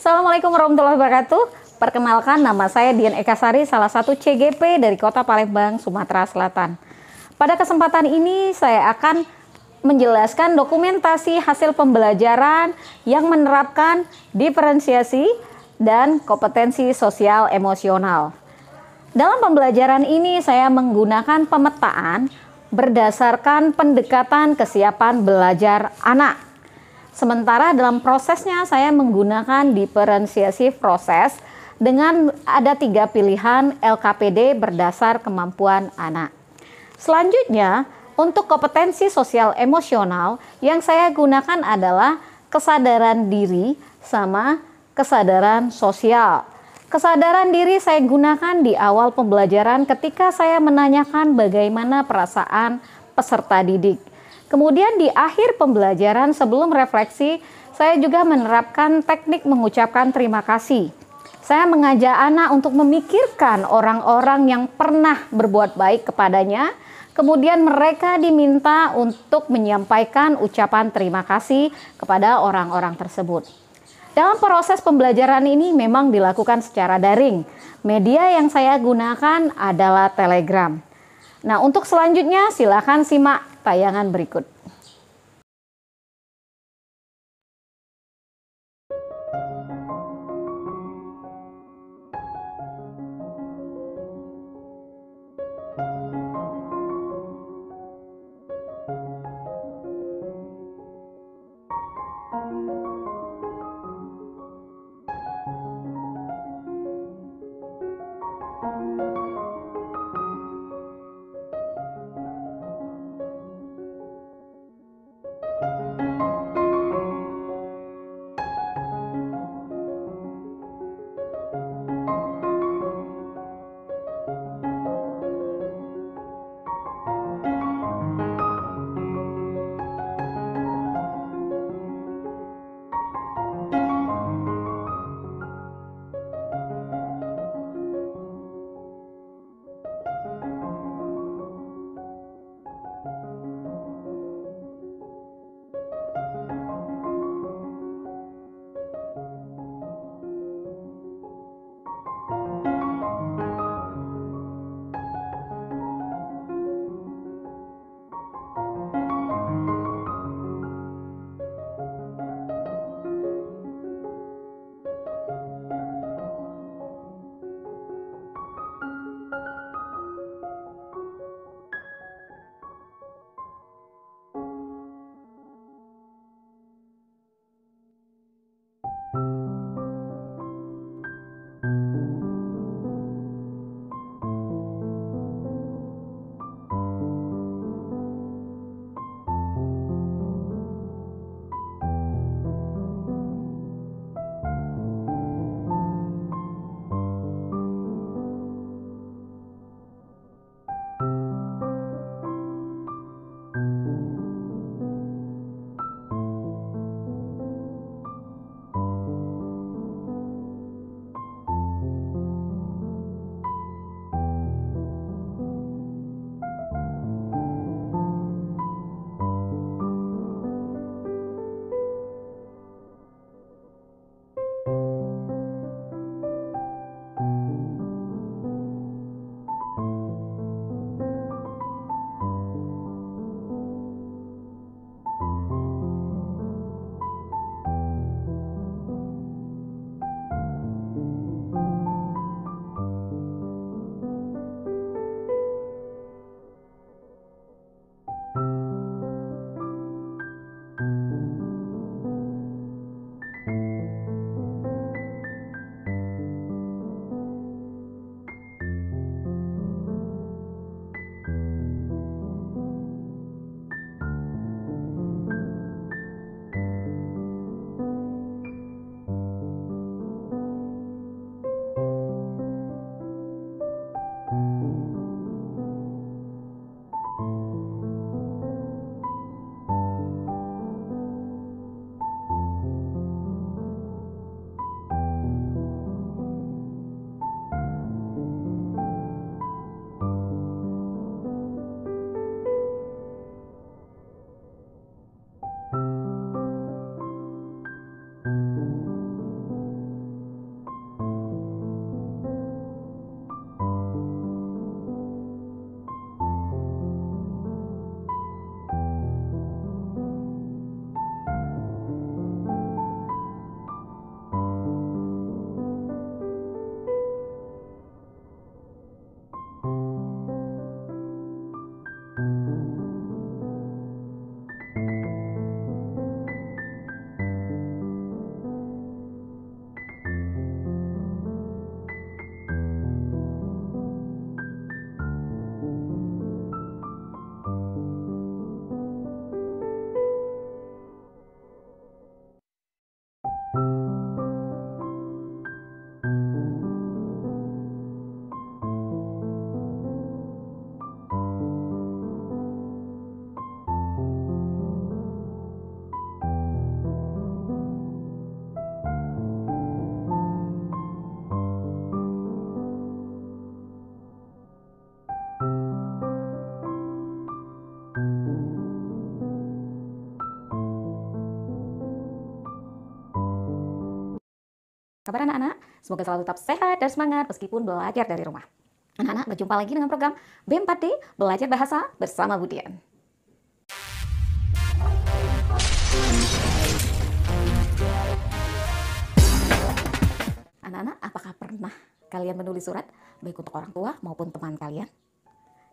Assalamualaikum warahmatullahi wabarakatuh. Perkenalkan, nama saya Dian Ekasari, salah satu CGP dari Kota Palembang, Sumatera Selatan. Pada kesempatan ini saya akan menjelaskan dokumentasi hasil pembelajaran yang menerapkan diferensiasi dan kompetensi sosial emosional. Dalam pembelajaran ini saya menggunakan pemetaan berdasarkan pendekatan kesiapan belajar anak. Sementara dalam prosesnya saya menggunakan diferensiasi proses dengan ada 3 pilihan LKPD berdasar kemampuan anak. Selanjutnya, untuk kompetensi sosial emosional yang saya gunakan adalah kesadaran diri sama kesadaran sosial. Kesadaran diri saya gunakan di awal pembelajaran ketika saya menanyakan bagaimana perasaan peserta didik. Kemudian di akhir pembelajaran sebelum refleksi, saya juga menerapkan teknik mengucapkan terima kasih. Saya mengajak anak untuk memikirkan orang-orang yang pernah berbuat baik kepadanya. Kemudian mereka diminta untuk menyampaikan ucapan terima kasih kepada orang-orang tersebut. Dalam proses pembelajaran ini memang dilakukan secara daring. Media yang saya gunakan adalah Telegram. Nah, untuk selanjutnya silakan simak tayangan berikut. Kabar anak-anak? Semoga selalu tetap sehat dan semangat meskipun belajar dari rumah. Anak-anak, berjumpa lagi dengan program B4D Belajar Bahasa bersama Bu Dian. Anak-anak, apakah pernah kalian menulis surat baik untuk orang tua maupun teman kalian?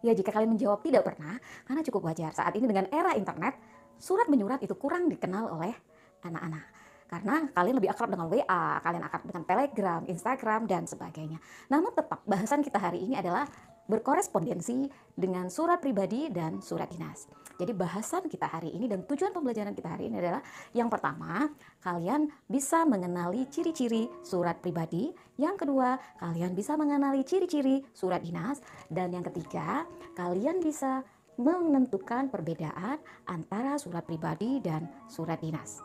Ya, jika kalian menjawab tidak pernah, karena cukup wajar. Saat ini dengan era internet, surat menyurat itu kurang dikenal oleh anak-anak. Karena kalian lebih akrab dengan WA, kalian akrab dengan Telegram, Instagram, dan sebagainya. Namun tetap bahasan kita hari ini adalah berkorespondensi dengan surat pribadi dan surat dinas. Jadi bahasan kita hari ini dan tujuan pembelajaran kita hari ini adalah yang pertama, kalian bisa mengenali ciri-ciri surat pribadi. Yang kedua, kalian bisa mengenali ciri-ciri surat dinas. Dan yang ketiga, kalian bisa menentukan perbedaan antara surat pribadi dan surat dinas.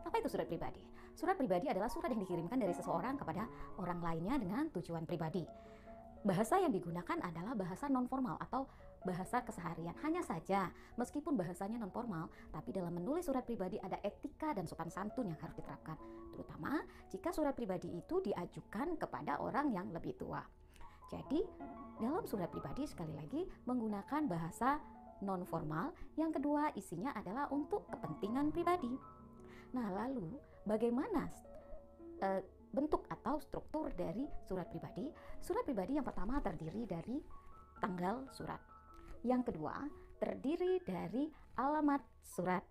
Apa itu surat pribadi? Surat pribadi adalah surat yang dikirimkan dari seseorang kepada orang lainnya dengan tujuan pribadi. Bahasa yang digunakan adalah bahasa non-formal atau bahasa keseharian. Hanya saja, meskipun bahasanya non-formal, tapi dalam menulis surat pribadi ada etika dan sopan santun yang harus diterapkan. Terutama jika surat pribadi itu diajukan kepada orang yang lebih tua. Jadi, dalam surat pribadi sekali lagi menggunakan bahasa non-formal. Yang kedua, isinya adalah untuk kepentingan pribadi. Nah, lalu bagaimana bentuk atau struktur dari surat pribadi? Surat pribadi yang pertama terdiri dari tanggal surat. Yang kedua, terdiri dari alamat surat.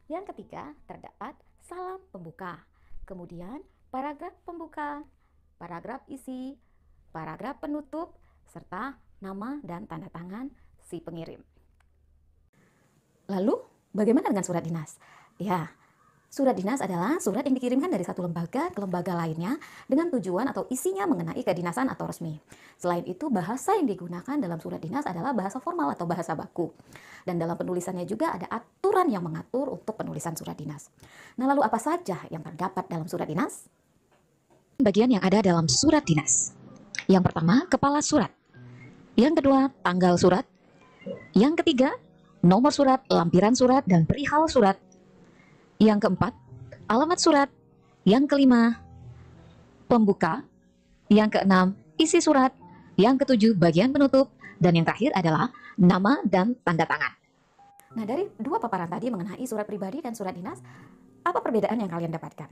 Yang ketiga, terdapat salam pembuka. Kemudian, paragraf pembuka, paragraf isi, paragraf penutup, serta nama dan tanda tangan si pengirim. Lalu, bagaimana dengan surat dinas? Ya, surat dinas adalah surat yang dikirimkan dari satu lembaga ke lembaga lainnya dengan tujuan atau isinya mengenai kedinasan atau resmi. Selain itu, bahasa yang digunakan dalam surat dinas adalah bahasa formal atau bahasa baku. Dan dalam penulisannya juga ada aturan yang mengatur untuk penulisan surat dinas. Nah, lalu apa saja yang terdapat dalam surat dinas? Bagian yang ada dalam surat dinas. Yang pertama, kepala surat. Yang kedua, tanggal surat. Yang ketiga, nomor surat, lampiran surat, dan perihal surat. Yang keempat, alamat surat. Yang kelima, pembuka. Yang keenam, isi surat. Yang ketujuh, bagian penutup. Dan yang terakhir adalah nama dan tanda tangan. Nah, dari dua paparan tadi mengenai surat pribadi dan surat dinas, apa perbedaan yang kalian dapatkan?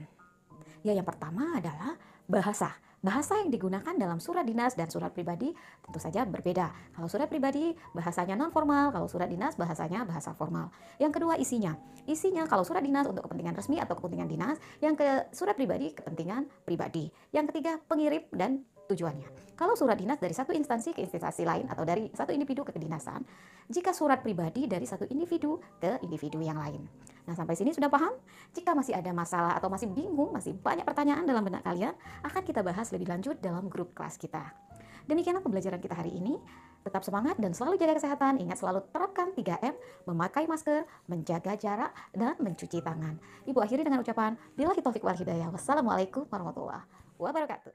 Ya, yang pertama adalah bahasa. Bahasa yang digunakan dalam surat dinas dan surat pribadi tentu saja berbeda. Kalau surat pribadi bahasanya non-formal, kalau surat dinas bahasanya bahasa formal. Yang kedua, isinya. Isinya kalau surat dinas untuk kepentingan resmi atau kepentingan dinas, yang ke surat pribadi kepentingan pribadi. Yang ketiga, pengirim dan tujuannya. Kalau surat dinas dari satu instansi ke instansi lain atau dari satu individu ke kedinasan, jika surat pribadi dari satu individu ke individu yang lain. Nah, sampai sini sudah paham? Jika masih ada masalah atau masih bingung, masih banyak pertanyaan dalam benak kalian, akan kita bahas lebih lanjut dalam grup kelas kita. Demikianlah pembelajaran kita hari ini. Tetap semangat dan selalu jaga kesehatan. Ingat selalu terapkan 3M, memakai masker, menjaga jarak, dan mencuci tangan. Ibu akhiri dengan ucapan, billahi taufiq wal hidayah. Wassalamualaikum warahmatullahi wabarakatuh.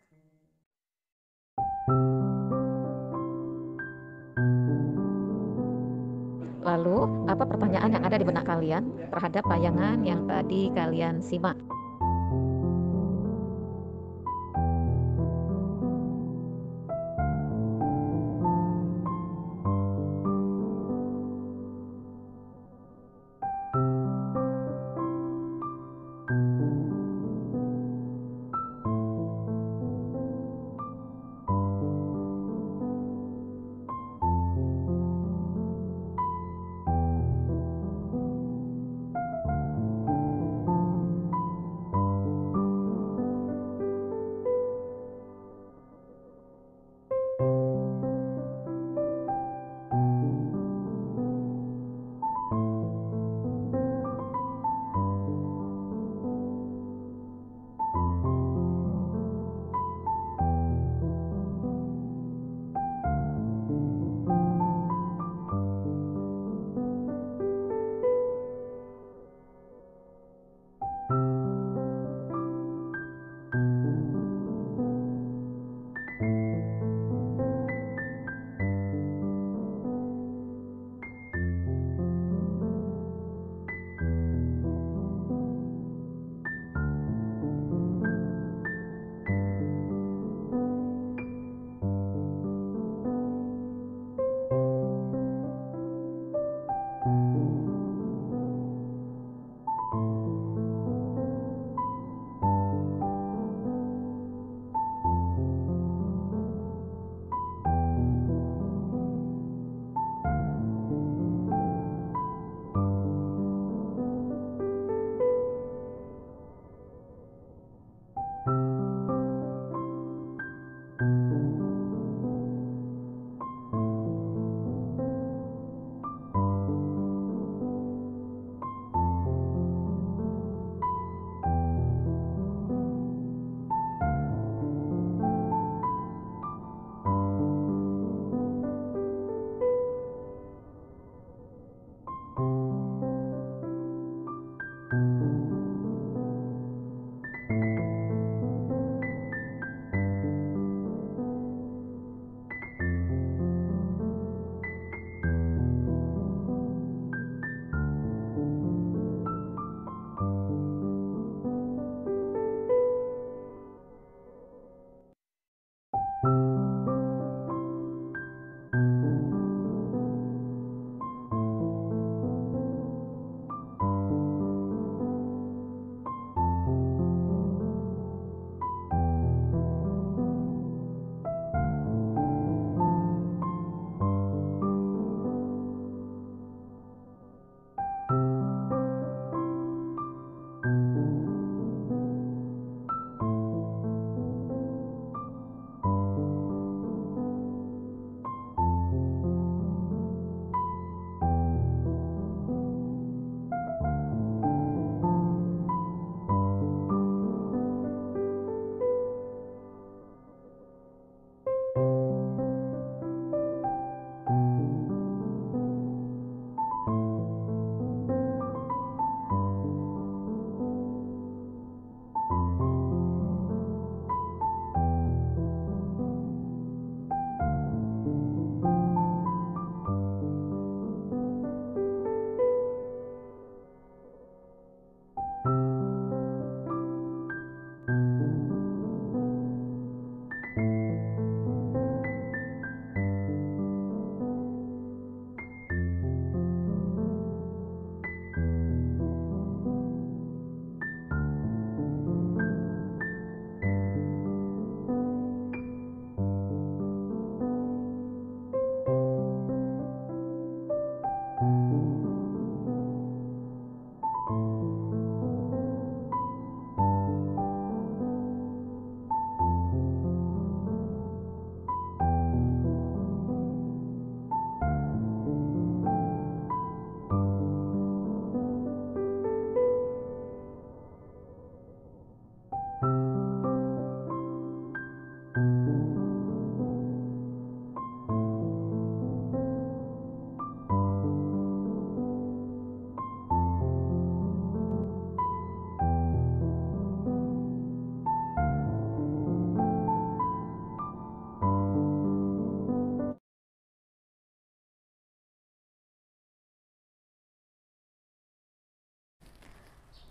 Lalu, apa pertanyaan yang ada di benak kalian terhadap tayangan yang tadi kalian simak?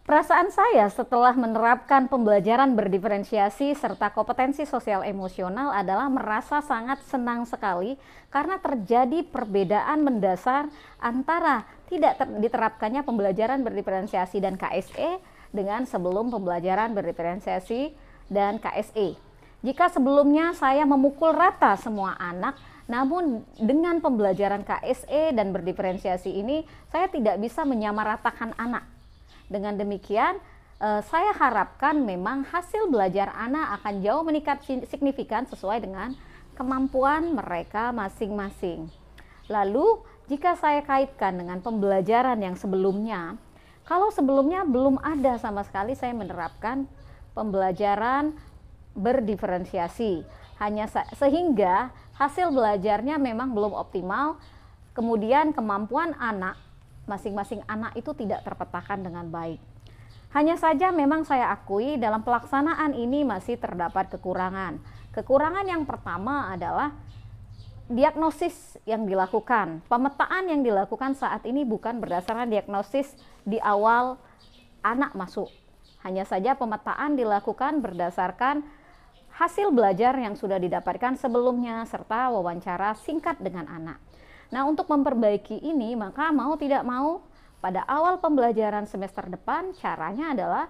Perasaan saya setelah menerapkan pembelajaran berdiferensiasi serta kompetensi sosial emosional adalah merasa sangat senang sekali karena terjadi perbedaan mendasar antara tidak diterapkannya pembelajaran berdiferensiasi dan KSE dengan sebelum pembelajaran berdiferensiasi dan KSE. Jika sebelumnya saya memukul rata semua anak, namun dengan pembelajaran KSE dan berdiferensiasi ini saya tidak bisa menyamaratakan anak. Dengan demikian, saya harapkan memang hasil belajar anak akan jauh meningkat signifikan sesuai dengan kemampuan mereka masing-masing. Lalu, jika saya kaitkan dengan pembelajaran yang sebelumnya, kalau sebelumnya belum ada sama sekali saya menerapkan pembelajaran berdiferensiasi, sehingga hasil belajarnya memang belum optimal, kemudian kemampuan anak masing-masing anak itu tidak terpetakan dengan baik. Hanya saja memang saya akui dalam pelaksanaan ini masih terdapat kekurangan. Kekurangan yang pertama adalah diagnosis yang dilakukan. Pemetaan yang dilakukan saat ini bukan berdasarkan diagnosis di awal anak masuk. Hanya saja pemetaan dilakukan berdasarkan hasil belajar yang sudah didapatkan sebelumnya serta wawancara singkat dengan anak. Nah, untuk memperbaiki ini, maka mau tidak mau pada awal pembelajaran semester depan caranya adalah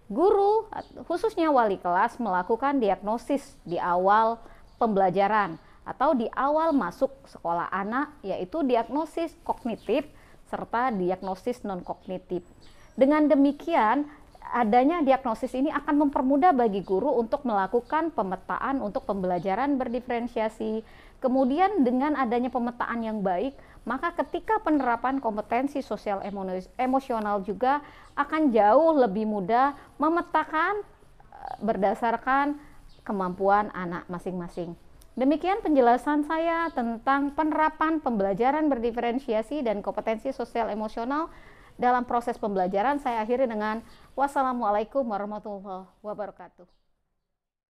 guru, khususnya wali kelas, melakukan diagnosis di awal pembelajaran atau di awal masuk sekolah anak, yaitu diagnosis kognitif serta diagnosis non-kognitif. Dengan demikian, adanya diagnosis ini akan mempermudah bagi guru untuk melakukan pemetaan untuk pembelajaran berdiferensiasi. Kemudian dengan adanya pemetaan yang baik, maka ketika penerapan kompetensi sosial emosional juga akan jauh lebih mudah memetakan berdasarkan kemampuan anak masing-masing. Demikian penjelasan saya tentang penerapan pembelajaran berdiferensiasi dan kompetensi sosial emosional dalam proses pembelajaran. Saya akhiri dengan wassalamualaikum warahmatullahi wabarakatuh.